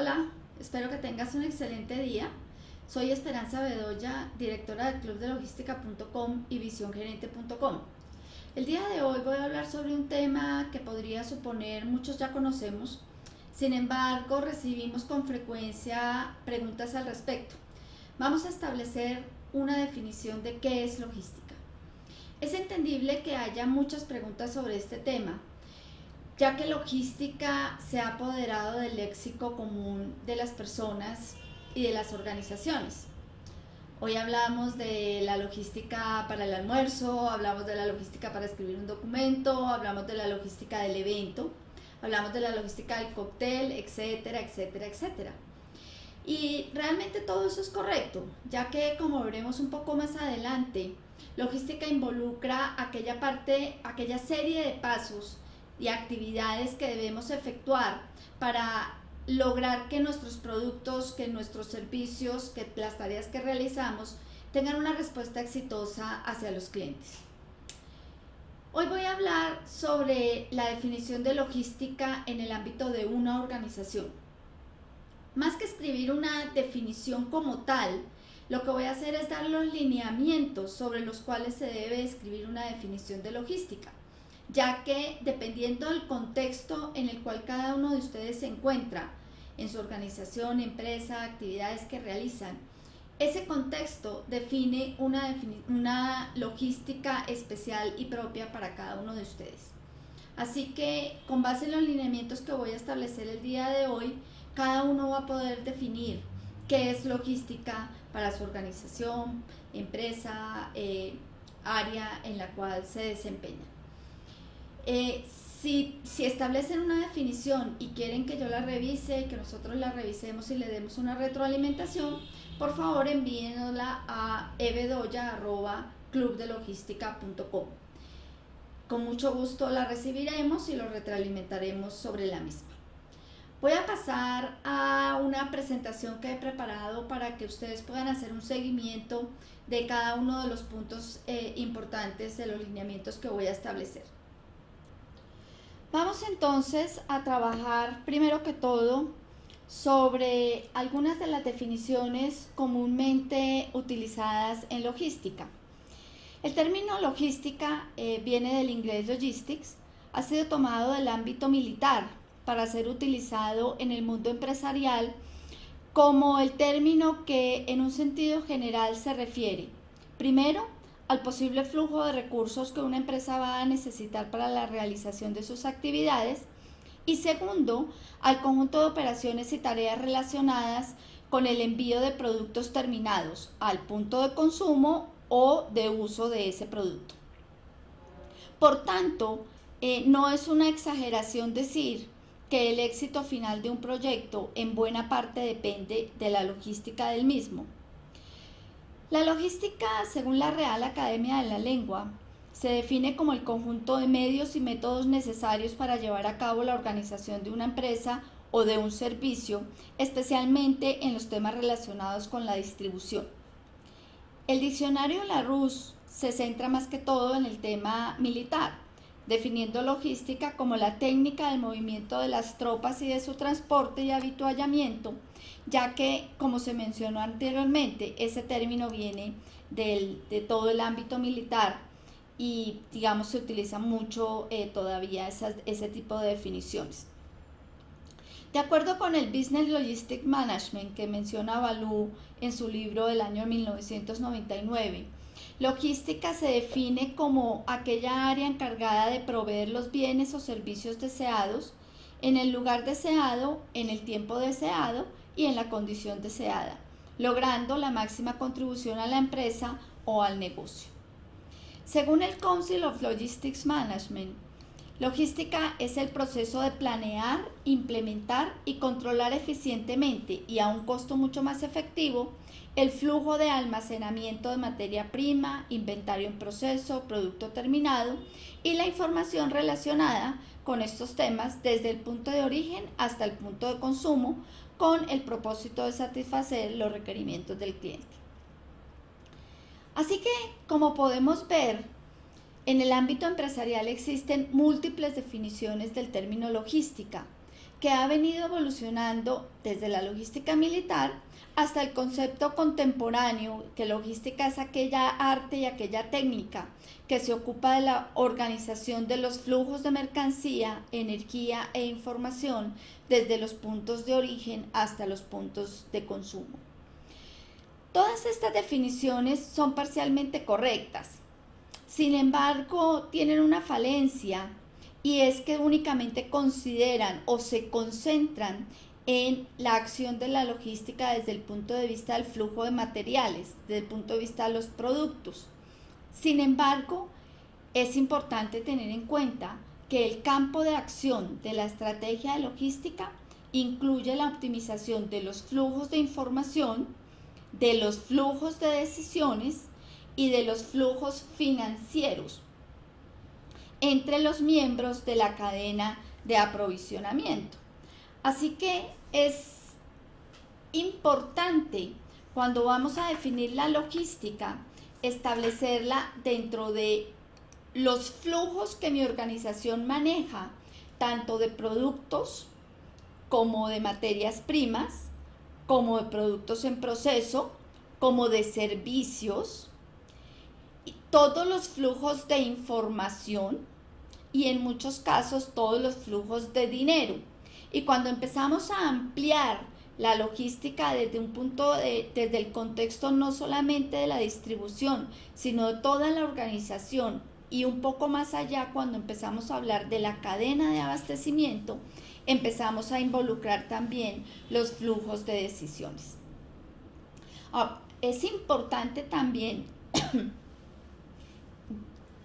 Hola, espero que tengas un excelente día. Soy Esperanza Bedoya, directora del clubdelogística.com y visiongerente.com. El día de hoy voy a hablar sobre un tema que podría suponer muchos ya conocemos. Sin embargo, recibimos con frecuencia preguntas al respecto. Vamos a establecer una definición de qué es logística. Es entendible que haya muchas preguntas sobre este tema, ya que logística se ha apoderado del léxico común de las personas y de las organizaciones. Hoy hablamos de la logística para el almuerzo, hablamos de la logística para escribir un documento, hablamos de la logística del evento, hablamos de la logística del cóctel, etcétera, etcétera, etcétera. Y realmente todo eso es correcto, ya que como veremos un poco más adelante, logística involucra aquella serie de pasos y actividades que debemos efectuar para lograr que nuestros productos, que nuestros servicios, que las tareas que realizamos tengan una respuesta exitosa hacia los clientes. Hoy voy a hablar sobre la definición de logística en el ámbito de una organización. Más que escribir una definición como tal, lo que voy a hacer es dar los lineamientos sobre los cuales se debe escribir una definición de logística, ya que dependiendo del contexto en el cual cada uno de ustedes se encuentra, en su organización, empresa, actividades que realizan, ese contexto define una logística especial y propia para cada uno de ustedes. Así que con base en los lineamientos que voy a establecer el día de hoy, cada uno va a poder definir qué es logística para su organización, empresa, área en la cual se desempeña. Si establecen una definición y quieren que yo la revise, que nosotros la revisemos y le demos una retroalimentación, por favor envíenosla a ebedoya@clubdelogística.com. Con mucho gusto la recibiremos y lo retroalimentaremos sobre la misma. Voy a pasar a una presentación que he preparado para que ustedes puedan hacer un seguimiento de cada uno de los puntos importantes de los lineamientos que voy a establecer. Vamos entonces a trabajar primero que todo sobre algunas de las definiciones comúnmente utilizadas en logística. El término logística viene del inglés logistics, ha sido tomado del ámbito militar para ser utilizado en el mundo empresarial como el término que en un sentido general se refiere, primero, al posible flujo de recursos que una empresa va a necesitar para la realización de sus actividades y segundo, al conjunto de operaciones y tareas relacionadas con el envío de productos terminados al punto de consumo o de uso de ese producto. Por tanto, no es una exageración decir que el éxito final de un proyecto en buena parte depende de la logística del mismo. La logística, según la Real Academia de la Lengua, se define como el conjunto de medios y métodos necesarios para llevar a cabo la organización de una empresa o de un servicio, especialmente en los temas relacionados con la distribución. El diccionario Larousse se centra más que todo en el tema militar, definiendo logística como la técnica del movimiento de las tropas y de su transporte y avituallamiento, ya que, como se mencionó anteriormente, ese término viene de todo el ámbito militar y, digamos, se utiliza mucho todavía ese tipo de definiciones. De acuerdo con el Business Logistic Management que menciona Balú en su libro del año 1999, logística se define como aquella área encargada de proveer los bienes o servicios deseados en el lugar deseado, en el tiempo deseado y en la condición deseada, logrando la máxima contribución a la empresa o al negocio. Según el Council of Logistics Management, logística es el proceso de planear, implementar y controlar eficientemente y a un costo mucho más efectivo el flujo de almacenamiento de materia prima, inventario en proceso, producto terminado y la información relacionada con estos temas desde el punto de origen hasta el punto de consumo con el propósito de satisfacer los requerimientos del cliente. Así que, como podemos ver, en el ámbito empresarial existen múltiples definiciones del término logística, que ha venido evolucionando desde la logística militar hasta el concepto contemporáneo, que logística es aquella arte y aquella técnica que se ocupa de la organización de los flujos de mercancía, energía e información desde los puntos de origen hasta los puntos de consumo. Todas estas definiciones son parcialmente correctas. Sin embargo, tienen una falencia, y es que únicamente consideran o se concentran en la acción de la logística desde el punto de vista del flujo de materiales, desde el punto de vista de los productos. Sin embargo, es importante tener en cuenta que el campo de acción de la estrategia de logística incluye la optimización de los flujos de información, de los flujos de decisiones y de los flujos financieros entre los miembros de la cadena de aprovisionamiento. Así que es importante, cuando vamos a definir la logística, establecerla dentro de los flujos que mi organización maneja, tanto de productos como de materias primas, como de productos en proceso, como de servicios, y todos los flujos de información y en muchos casos todos los flujos de dinero. Y cuando empezamos a ampliar la logística desde un punto desde el contexto no solamente de la distribución, sino de toda la organización y un poco más allá, cuando empezamos a hablar de la cadena de abastecimiento, empezamos a involucrar también los flujos de decisiones. Ahora, es importante también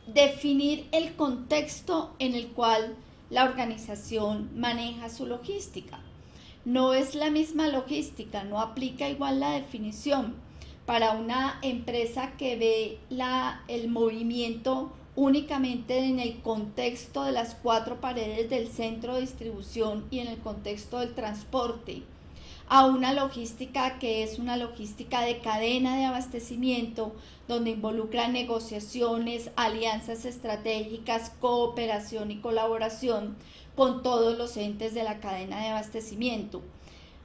definir el contexto en el cual la organización maneja su logística. No es la misma logística, no aplica igual la definición para una empresa que ve el movimiento únicamente en el contexto de las 4 paredes del centro de distribución y en el contexto del transporte, a una logística que es una logística de cadena de abastecimiento, donde involucra negociaciones, alianzas estratégicas, cooperación y colaboración con todos los entes de la cadena de abastecimiento.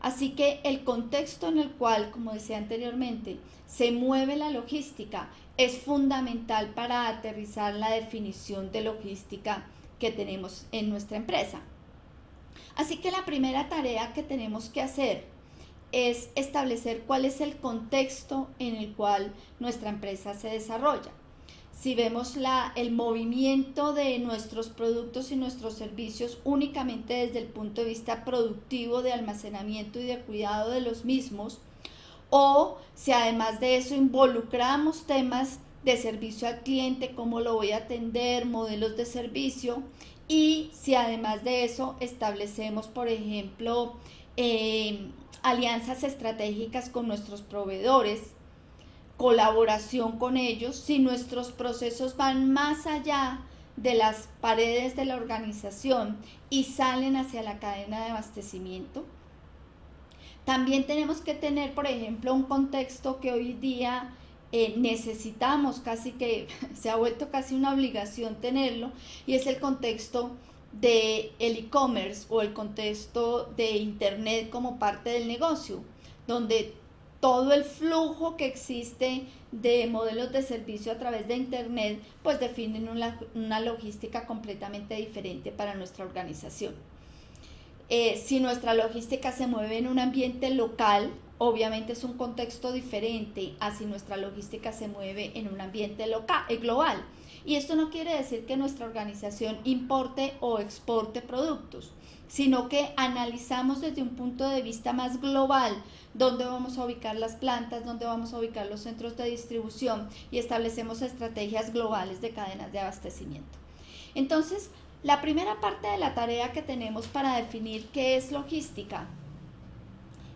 Así que el contexto en el cual, como decía anteriormente, se mueve la logística es fundamental para aterrizar la definición de logística que tenemos en nuestra empresa. Así que la primera tarea que tenemos que hacer es establecer cuál es el contexto en el cual nuestra empresa se desarrolla. Si vemos el movimiento de nuestros productos y nuestros servicios únicamente desde el punto de vista productivo, de almacenamiento y de cuidado de los mismos, o si además de eso involucramos temas de servicio al cliente, cómo lo voy a atender, modelos de servicio, y si además de eso establecemos, por ejemplo, alianzas estratégicas con nuestros proveedores, colaboración con ellos, si nuestros procesos van más allá de las paredes de la organización y salen hacia la cadena de abastecimiento. También tenemos que tener, por ejemplo, un contexto que hoy día necesitamos, casi que se ha vuelto casi una obligación tenerlo, y es el contexto del e-commerce o el contexto de Internet como parte del negocio, donde todo el flujo que existe de modelos de servicio a través de Internet pues definen una logística completamente diferente para nuestra organización. Si nuestra logística se mueve en un ambiente local, obviamente es un contexto diferente a si nuestra logística se mueve en un ambiente global. Y esto no quiere decir que nuestra organización importe o exporte productos, sino que analizamos desde un punto de vista más global dónde vamos a ubicar las plantas, dónde vamos a ubicar los centros de distribución y establecemos estrategias globales de cadenas de abastecimiento. Entonces, la primera parte de la tarea que tenemos para definir qué es logística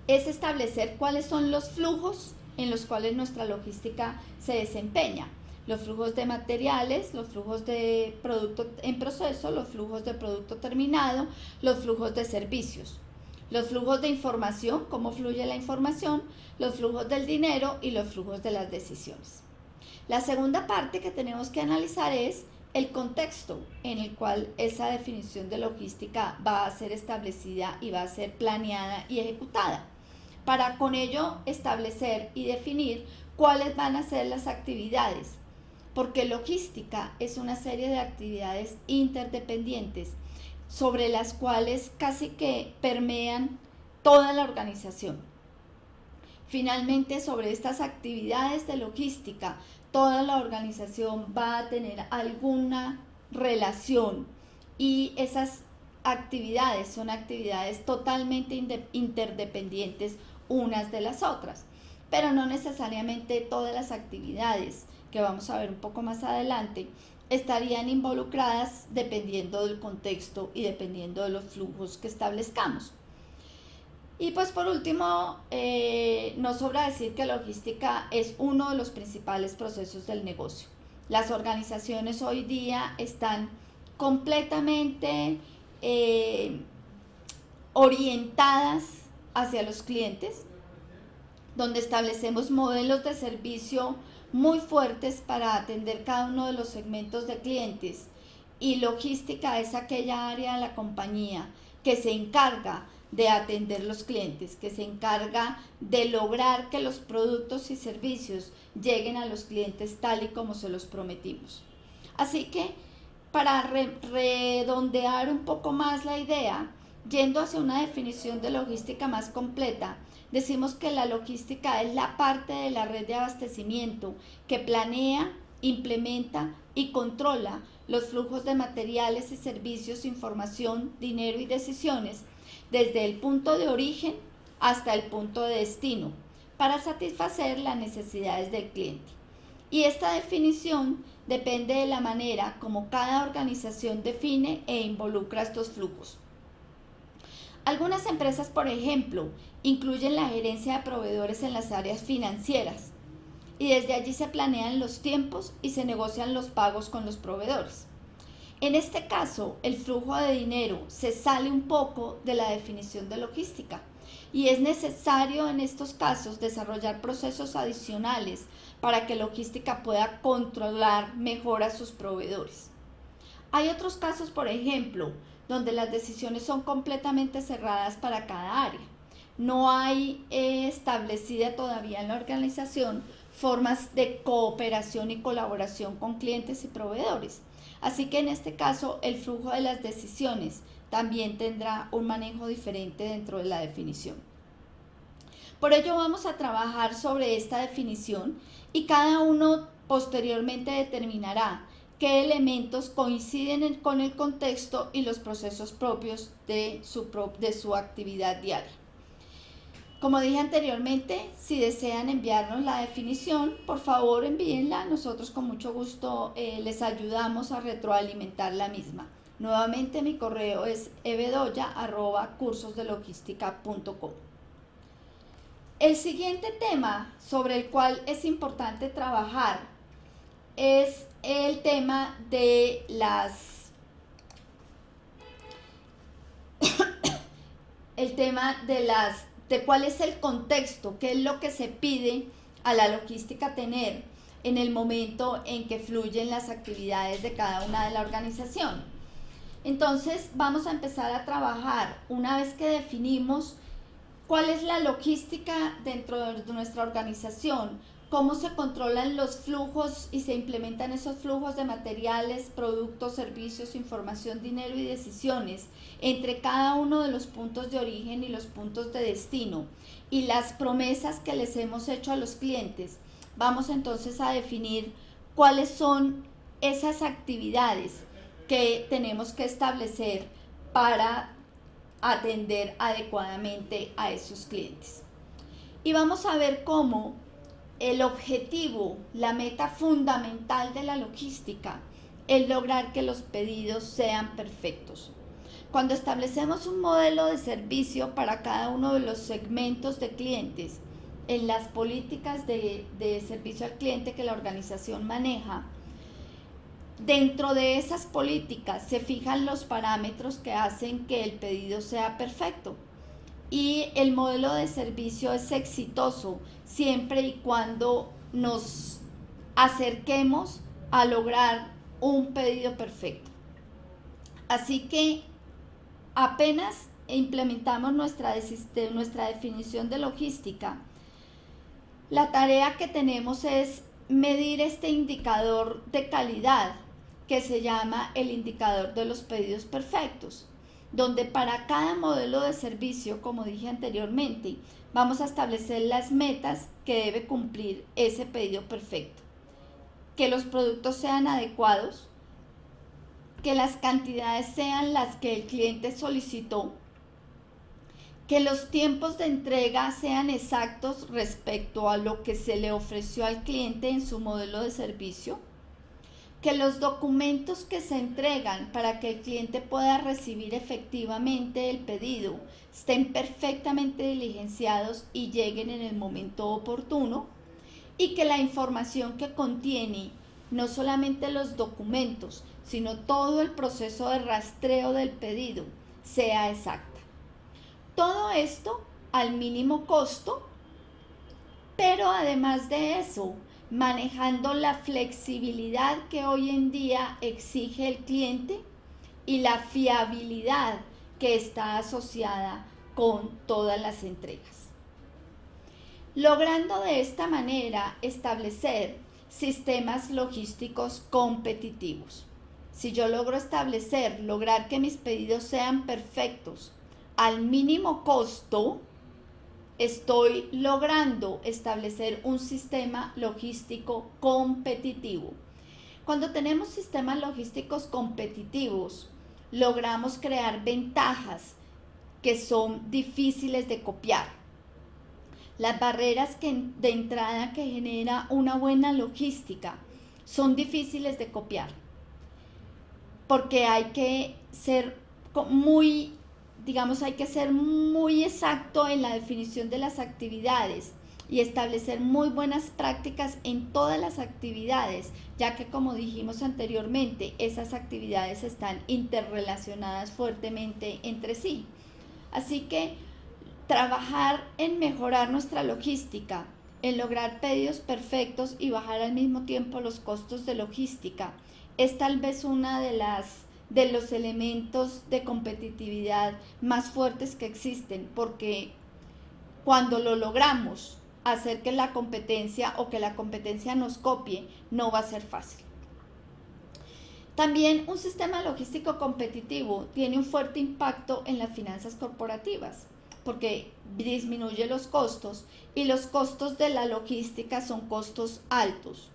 es establecer cuáles son los flujos en los cuales nuestra logística se desempeña. Los flujos de materiales, los flujos de producto en proceso, los flujos de producto terminado, los flujos de servicios, los flujos de información, cómo fluye la información, los flujos del dinero y los flujos de las decisiones. La segunda parte que tenemos que analizar es el contexto en el cual esa definición de logística va a ser establecida y va a ser planeada y ejecutada, para con ello establecer y definir cuáles van a ser las actividades, porque logística es una serie de actividades interdependientes sobre las cuales casi que permean toda la organización. Finalmente, sobre estas actividades de logística, toda la organización va a tener alguna relación y esas actividades son actividades totalmente interdependientes unas de las otras, pero no necesariamente todas las actividades, que vamos a ver un poco más adelante, estarían involucradas dependiendo del contexto y dependiendo de los flujos que establezcamos. Y pues por último, no sobra decir que logística es uno de los principales procesos del negocio. Las organizaciones hoy día están completamente orientadas hacia los clientes, donde establecemos modelos de servicio muy fuertes para atender cada uno de los segmentos de clientes, y logística es aquella área de la compañía que se encarga de atender los clientes, que se encarga de lograr que los productos y servicios lleguen a los clientes tal y como se los prometimos. Así que para redondear un poco más la idea, yendo hacia una definición de logística más completa, decimos que la logística es la parte de la red de abastecimiento que planea, implementa y controla los flujos de materiales y servicios, información, dinero y decisiones desde el punto de origen hasta el punto de destino para satisfacer las necesidades del cliente. Y esta definición depende de la manera como cada organización define e involucra estos flujos. Algunas empresas, por ejemplo, incluyen la gerencia de proveedores en las áreas financieras y desde allí se planean los tiempos y se negocian los pagos con los proveedores. En este caso, el flujo de dinero se sale un poco de la definición de logística y es necesario en estos casos desarrollar procesos adicionales para que logística pueda controlar mejor a sus proveedores. Hay otros casos, por ejemplo, donde las decisiones son completamente cerradas para cada área. No hay establecida todavía en la organización formas de cooperación y colaboración con clientes y proveedores. Así que en este caso el flujo de las decisiones también tendrá un manejo diferente dentro de la definición. Por ello vamos a trabajar sobre esta definición y cada uno posteriormente determinará qué elementos coinciden con el contexto y los procesos propios de su actividad diaria. Como dije anteriormente, si desean enviarnos la definición, por favor envíenla. Nosotros con mucho gusto les ayudamos a retroalimentar la misma. Nuevamente mi correo es ebedoya@cursosdelogística.com. El siguiente tema sobre el cual es importante trabajar es el tema de de cuál es el contexto, qué es lo que se pide a la logística tener en el momento en que fluyen las actividades de cada una de la organización. Entonces vamos a empezar a trabajar una vez que definimos cuál es la logística dentro de nuestra organización, cómo se controlan los flujos y se implementan esos flujos de materiales, productos, servicios, información, dinero y decisiones entre cada uno de los puntos de origen y los puntos de destino y las promesas que les hemos hecho a los clientes. Vamos entonces a definir cuáles son esas actividades que tenemos que establecer para atender adecuadamente a esos clientes. Y vamos a ver cómo el objetivo, la meta fundamental de la logística es lograr que los pedidos sean perfectos. Cuando establecemos un modelo de servicio para cada uno de los segmentos de clientes en las políticas de servicio al cliente que la organización maneja, dentro de esas políticas se fijan los parámetros que hacen que el pedido sea perfecto. Y el modelo de servicio es exitoso siempre y cuando nos acerquemos a lograr un pedido perfecto. Así que apenas implementamos nuestra definición de logística, la tarea que tenemos es medir este indicador de calidad que se llama el indicador de los pedidos perfectos, donde para cada modelo de servicio, como dije anteriormente, vamos a establecer las metas que debe cumplir ese pedido perfecto. Que los productos sean adecuados, que las cantidades sean las que el cliente solicitó, que los tiempos de entrega sean exactos respecto a lo que se le ofreció al cliente en su modelo de servicio, que los documentos que se entregan para que el cliente pueda recibir efectivamente el pedido estén perfectamente diligenciados y lleguen en el momento oportuno, y que la información que contiene no solamente los documentos, sino todo el proceso de rastreo del pedido sea exacta. Todo esto al mínimo costo, pero además de eso, manejando la flexibilidad que hoy en día exige el cliente y la fiabilidad que está asociada con todas las entregas. Logrando de esta manera establecer sistemas logísticos competitivos. Si yo lograr que mis pedidos sean perfectos al mínimo costo, estoy logrando establecer un sistema logístico competitivo. Cuando tenemos sistemas logísticos competitivos, logramos crear ventajas que son difíciles de copiar. Las barreras de entrada que genera una buena logística son difíciles de copiar, porque hay que ser muy exacto en la definición de las actividades y establecer muy buenas prácticas en todas las actividades, ya que, como dijimos anteriormente, esas actividades están interrelacionadas fuertemente entre sí. Así que trabajar en mejorar nuestra logística, en lograr pedidos perfectos y bajar al mismo tiempo los costos de logística, es tal vez una de los elementos de competitividad más fuertes que existen, porque cuando lo logramos hacer que la competencia nos copie, no va a ser fácil. También un sistema logístico competitivo tiene un fuerte impacto en las finanzas corporativas, porque disminuye los costos, y los costos de la logística son costos altos.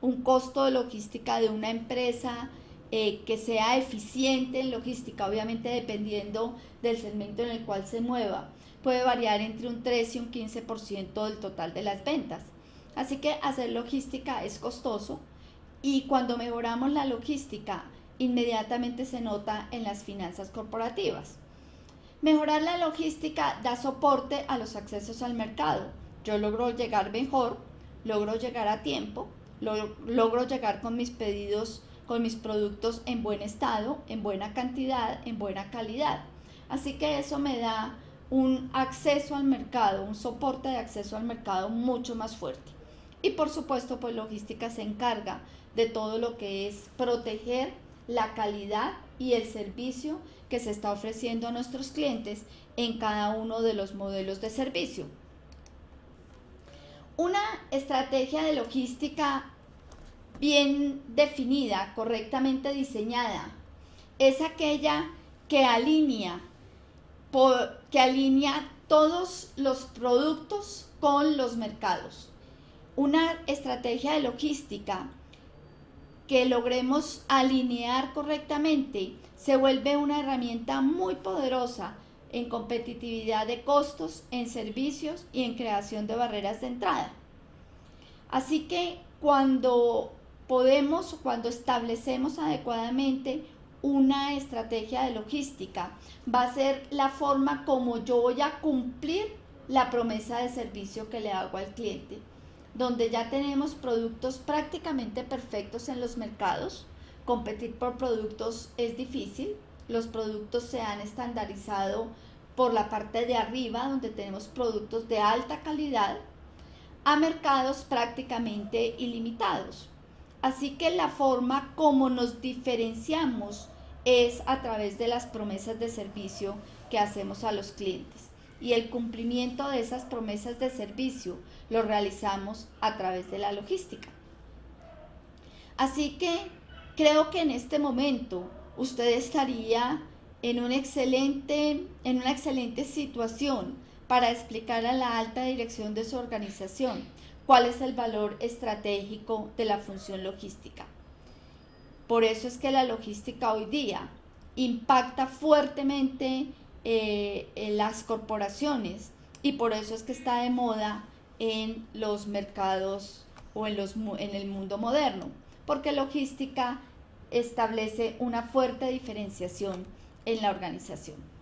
Un costo de logística de una empresa que sea eficiente en logística, obviamente dependiendo del segmento en el cual se mueva, puede variar entre un 3 y un 15% del total de las ventas. Así que hacer logística es costoso, y cuando mejoramos la logística, inmediatamente se nota en las finanzas corporativas. Mejorar la logística da soporte a los accesos al mercado. Yo logro llegar mejor, logro llegar a tiempo, logro llegar con mis pedidos, con mis productos en buen estado, en buena cantidad, en buena calidad. Así que eso me da un acceso al mercado, un soporte de acceso al mercado mucho más fuerte. Y por supuesto, pues logística se encarga de todo lo que es proteger la calidad y el servicio que se está ofreciendo a nuestros clientes en cada uno de los modelos de servicio. Una estrategia de logística bien definida, correctamente diseñada, es aquella que alinea todos los productos con los mercados. Una estrategia de logística que logremos alinear correctamente se vuelve una herramienta muy poderosa en competitividad de costos, en servicios y en creación de barreras de entrada. Así que cuando establecemos adecuadamente una estrategia de logística, va a ser la forma como yo voy a cumplir la promesa de servicio que le hago al cliente, donde ya tenemos productos prácticamente perfectos en los mercados. Competir por productos es difícil, los productos se han estandarizado por la parte de arriba, donde tenemos productos de alta calidad, a mercados prácticamente ilimitados. Así que la forma como nos diferenciamos es a través de las promesas de servicio que hacemos a los clientes. Y el cumplimiento de esas promesas de servicio lo realizamos a través de la logística. Así que creo que en este momento usted estaría en una excelente situación para explicar a la alta dirección de su organización cuál es el valor estratégico de la función logística. Por eso es que la logística hoy día impacta fuertemente en las corporaciones, y por eso es que está de moda en los mercados o en el mundo moderno, porque logística establece una fuerte diferenciación en la organización.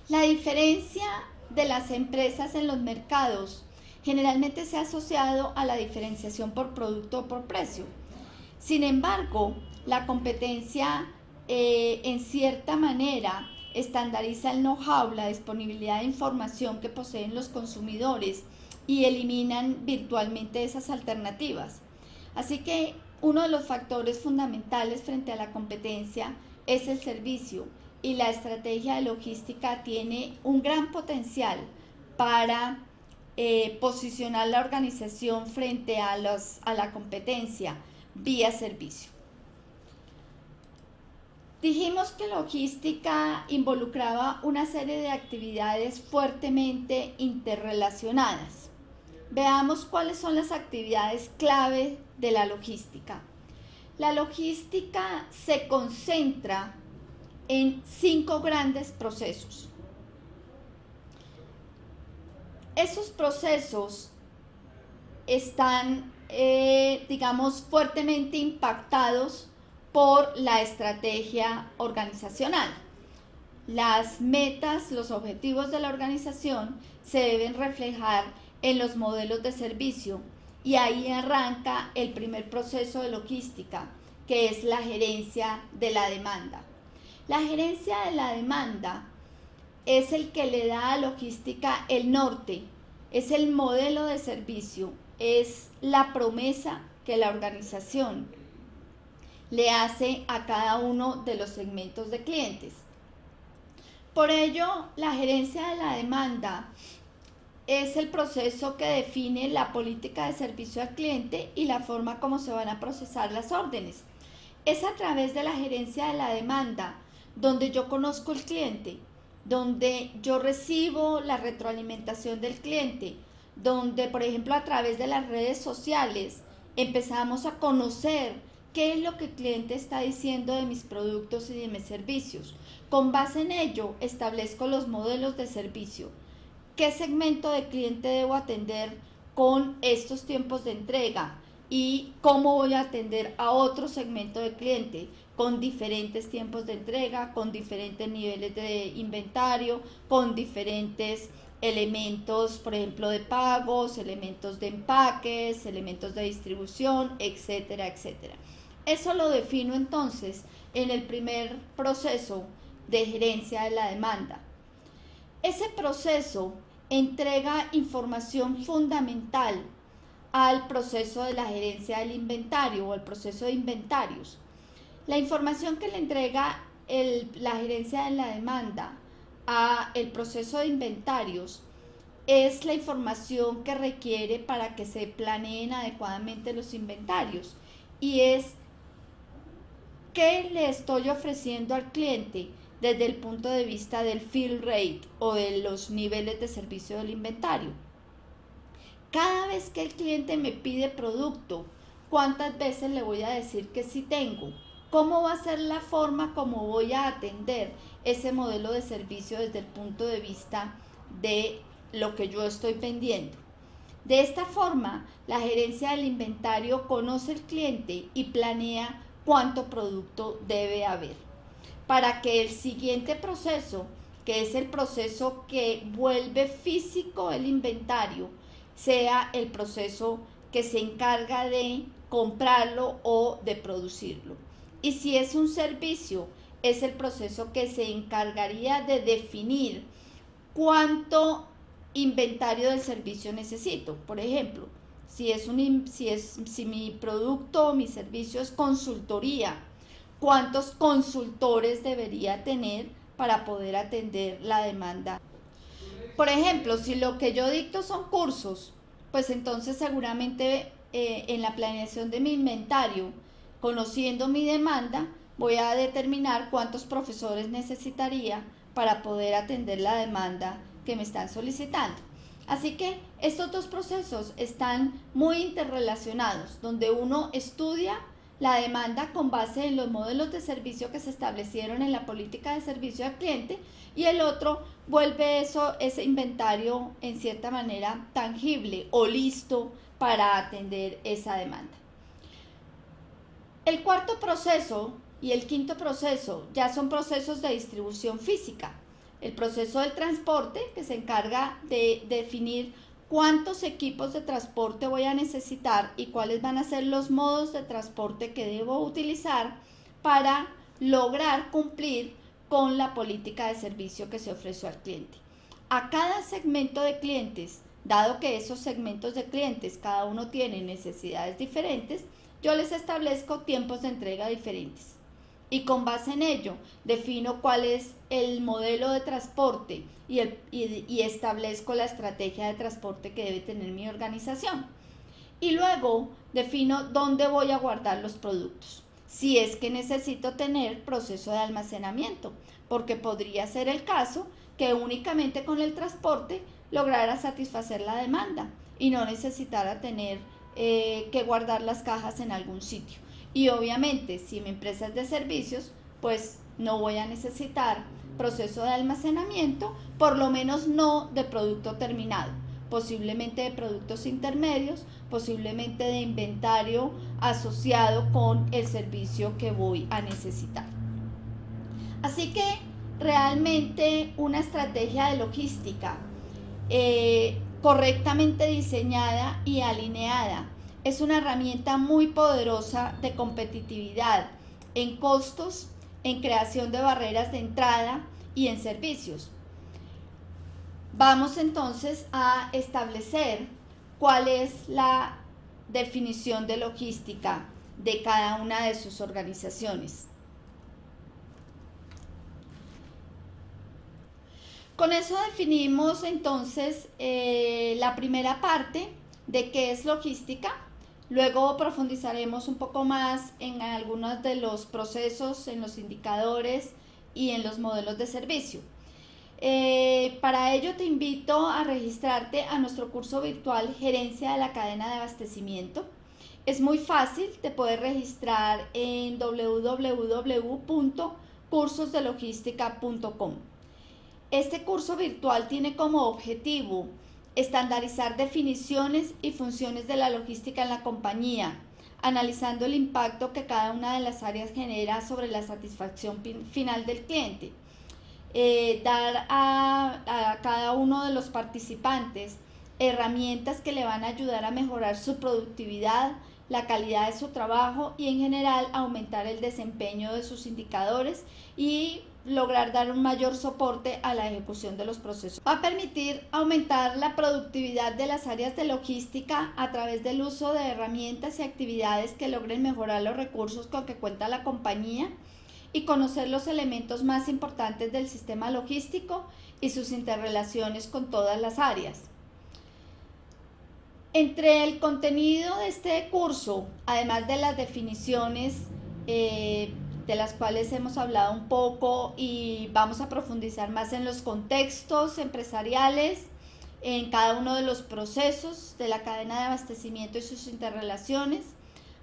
La diferencia de las empresas en los mercados generalmente se ha asociado a la diferenciación por producto o por precio. Sin embargo, la competencia en cierta manera estandariza el know-how, la disponibilidad de información que poseen los consumidores y eliminan virtualmente esas alternativas. Así que uno de los factores fundamentales frente a la competencia es el servicio, y la estrategia de logística tiene un gran potencial para posicionar la organización frente a la competencia vía servicio. Dijimos que logística involucraba una serie de actividades fuertemente interrelacionadas. Veamos cuáles son las actividades clave de la logística. La logística se concentra en 5 grandes procesos. Esos procesos están, digamos, fuertemente impactados por la estrategia organizacional. Las metas, los objetivos de la organización se deben reflejar en los modelos de servicio, y ahí arranca el primer proceso de logística, que es la gerencia de la demanda. La gerencia de la demanda es el que le da a logística el norte, es el modelo de servicio, es la promesa que la organización le hace a cada uno de los segmentos de clientes. Por ello, la gerencia de la demanda es el proceso que define la política de servicio al cliente y la forma como se van a procesar las órdenes. Es a través de la gerencia de la demanda donde yo conozco el cliente, donde yo recibo la retroalimentación del cliente, donde, por ejemplo, a través de las redes sociales empezamos a conocer qué es lo que el cliente está diciendo de mis productos y de mis servicios. Con base en ello, establezco los modelos de servicio. ¿Qué segmento de cliente debo atender con estos tiempos de entrega? ¿Y cómo voy a atender a otro segmento de cliente con diferentes tiempos de entrega, con diferentes niveles de inventario, con diferentes elementos, por ejemplo, de pagos, elementos de empaques, elementos de distribución, etcétera, etcétera? Eso lo defino entonces en el primer proceso de gerencia de la demanda. Ese proceso entrega información fundamental al proceso de la gerencia del inventario o al proceso de inventarios. La información que le entrega la gerencia de la demanda a el proceso de inventarios es la información que requiere para que se planeen adecuadamente los inventarios, y es qué le estoy ofreciendo al cliente desde el punto de vista del fill rate o de los niveles de servicio del inventario. Cada vez que el cliente me pide producto, ¿cuántas veces le voy a decir que sí tengo? ¿Cómo va a ser la forma como voy a atender ese modelo de servicio desde el punto de vista de lo que yo estoy vendiendo? De esta forma, la gerencia del inventario conoce el cliente y planea cuánto producto debe haber, para que el siguiente proceso, que es el proceso que vuelve físico el inventario, sea el proceso que se encarga de comprarlo o de producirlo. Y si es un servicio, es el proceso que se encargaría de definir cuánto inventario del servicio necesito. Por ejemplo, si mi producto o mi servicio es consultoría, ¿cuántos consultores debería tener para poder atender la demanda? Por ejemplo, si lo que yo dicto son cursos, pues entonces seguramente en la planeación de mi inventario, conociendo mi demanda, voy a determinar cuántos profesores necesitaría para poder atender la demanda que me están solicitando. Así que estos dos procesos están muy interrelacionados, donde uno estudia la demanda con base en los modelos de servicio que se establecieron en la política de servicio al cliente, y el otro vuelve ese inventario en cierta manera tangible o listo para atender esa demanda. El cuarto proceso y el quinto proceso ya son procesos de distribución física. El proceso del transporte, que se encarga de definir cuántos equipos de transporte voy a necesitar y cuáles van a ser los modos de transporte que debo utilizar para lograr cumplir con la política de servicio que se ofreció al cliente. A cada segmento de clientes, dado que esos segmentos de clientes cada uno tiene necesidades diferentes, yo les establezco tiempos de entrega diferentes. Y con base en ello defino cuál es el modelo de transporte y establezco la estrategia de transporte que debe tener mi organización. Y luego defino dónde voy a guardar los productos, si es que necesito tener proceso de almacenamiento, porque podría ser el caso que únicamente con el transporte lograra satisfacer la demanda y no necesitara tener que guardar las cajas en algún sitio. Y obviamente, si mi empresa es de servicios, pues no voy a necesitar proceso de almacenamiento, por lo menos no de producto terminado, posiblemente de productos intermedios, posiblemente de inventario asociado con el servicio que voy a necesitar. Así que realmente una estrategia de logística correctamente diseñada y alineada es una herramienta muy poderosa de competitividad en costos, en creación de barreras de entrada y en servicios. Vamos entonces a establecer cuál es la definición de logística de cada una de sus organizaciones. Con eso definimos entonces la primera parte de qué es logística. Luego profundizaremos un poco más en algunos de los procesos, en los indicadores y en los modelos de servicio. Para ello te invito a registrarte a nuestro curso virtual Gerencia de la Cadena de Abastecimiento. Es muy fácil, te puedes registrar en www.cursosdelogística.com. Este curso virtual tiene como objetivo estandarizar definiciones y funciones de la logística en la compañía, analizando el impacto que cada una de las áreas genera sobre la satisfacción final del cliente. Dar a cada uno de los participantes herramientas que le van a ayudar a mejorar su productividad, la calidad de su trabajo y en general aumentar el desempeño de sus indicadores y lograr dar un mayor soporte a la ejecución de los procesos. Va a permitir aumentar la productividad de las áreas de logística a través del uso de herramientas y actividades que logren mejorar los recursos con que cuenta la compañía y conocer los elementos más importantes del sistema logístico y sus interrelaciones con todas las áreas. Entre el contenido de este curso, además de las definiciones de las cuales hemos hablado un poco y vamos a profundizar más en los contextos empresariales, en cada uno de los procesos de la cadena de abastecimiento y sus interrelaciones.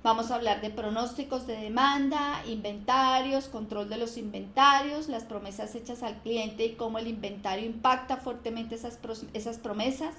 Vamos a hablar de pronósticos de demanda, inventarios, control de los inventarios, las promesas hechas al cliente y cómo el inventario impacta fuertemente esas promesas.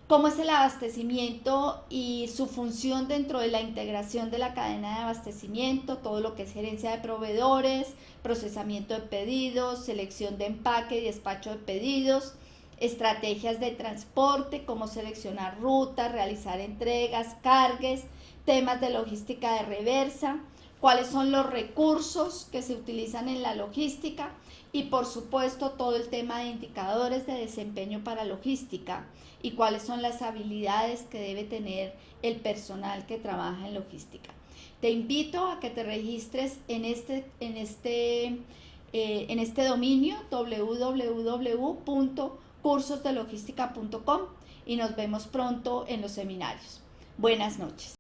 Cómo es el abastecimiento y su función dentro de la integración de la cadena de abastecimiento, todo lo que es gerencia de proveedores, procesamiento de pedidos, selección de empaque y despacho de pedidos, estrategias de transporte, cómo seleccionar rutas, realizar entregas, cargues, temas de logística de reversa, cuáles son los recursos que se utilizan en la logística y por supuesto todo el tema de indicadores de desempeño para logística y cuáles son las habilidades que debe tener el personal que trabaja en logística. Te invito a que te registres en este dominio www.cursosdelogística.com y nos vemos pronto en los seminarios. Buenas noches.